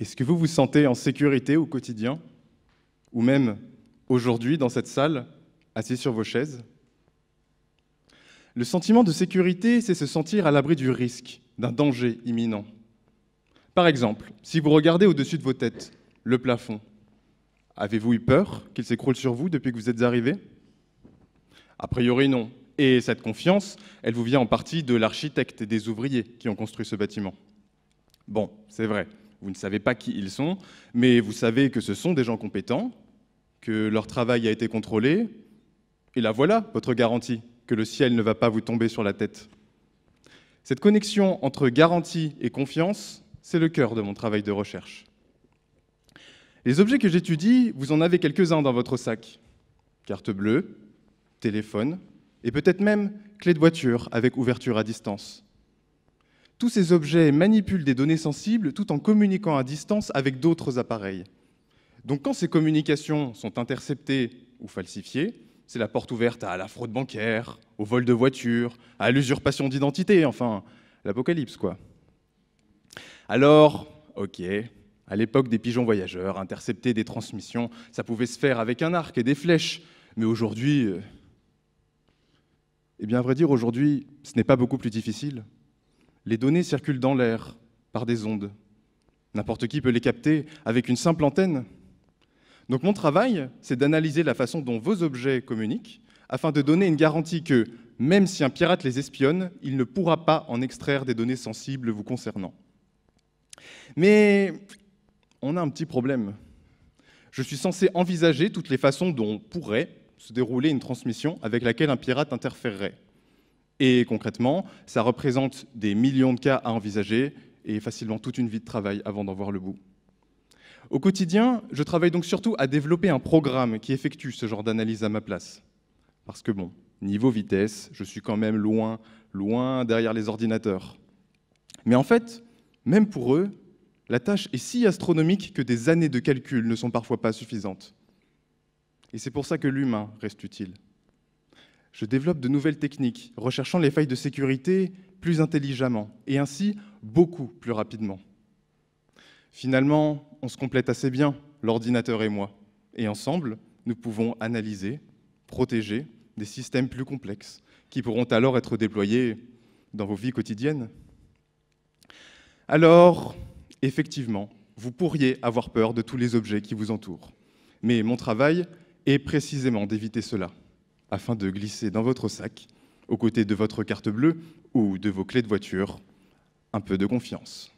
Est-ce que vous vous sentez en sécurité au quotidien? Ou même aujourd'hui, dans cette salle, assis sur vos chaises? Le sentiment de sécurité, c'est se sentir à l'abri du risque, d'un danger imminent. Par exemple, si vous regardez au-dessus de vos têtes, le plafond, avez-vous eu peur qu'il s'écroule sur vous depuis que vous êtes arrivé? A priori, non. Et cette confiance, elle vous vient en partie de l'architecte et des ouvriers qui ont construit ce bâtiment. Bon, c'est vrai, vous ne savez pas qui ils sont, mais vous savez que ce sont des gens compétents, que leur travail a été contrôlé, et là voilà votre garantie que le ciel ne va pas vous tomber sur la tête. Cette connexion entre garantie et confiance, c'est le cœur de mon travail de recherche. Les objets que j'étudie, vous en avez quelques-uns dans votre sac. Carte bleue, téléphone, et peut-être même clé de voiture avec ouverture à distance. Tous ces objets manipulent des données sensibles tout en communiquant à distance avec d'autres appareils. Donc quand ces communications sont interceptées ou falsifiées, c'est la porte ouverte à la fraude bancaire, au vol de voitures, à l'usurpation d'identité, enfin, l'apocalypse quoi. Alors, ok, à l'époque des pigeons voyageurs, intercepter des transmissions, ça pouvait se faire avec un arc et des flèches, mais aujourd'hui, eh bien à vrai dire, aujourd'hui, ce n'est pas beaucoup plus difficile. Les données circulent dans l'air, par des ondes. N'importe qui peut les capter avec une simple antenne. Donc mon travail, c'est d'analyser la façon dont vos objets communiquent, afin de donner une garantie que, même si un pirate les espionne, il ne pourra pas en extraire des données sensibles vous concernant. Mais on a un petit problème. Je suis censé envisager toutes les façons dont pourrait se dérouler une transmission avec laquelle un pirate interférerait. Et concrètement, ça représente des millions de cas à envisager et facilement toute une vie de travail avant d'en voir le bout. Au quotidien, je travaille donc surtout à développer un programme qui effectue ce genre d'analyse à ma place. Parce que bon, niveau vitesse, je suis quand même loin derrière les ordinateurs. Mais en fait, même pour eux, la tâche est si astronomique que des années de calcul ne sont parfois pas suffisantes. Et c'est pour ça que l'humain reste utile. Je développe de nouvelles techniques, recherchant les failles de sécurité plus intelligemment, et ainsi beaucoup plus rapidement. Finalement, on se complète assez bien, l'ordinateur et moi, et ensemble, nous pouvons analyser, protéger des systèmes plus complexes, qui pourront alors être déployés dans vos vies quotidiennes. Alors, effectivement, vous pourriez avoir peur de tous les objets qui vous entourent, mais mon travail est précisément d'éviter cela, afin de glisser dans votre sac, aux côtés de votre carte bleue ou de vos clés de voiture, un peu de confiance.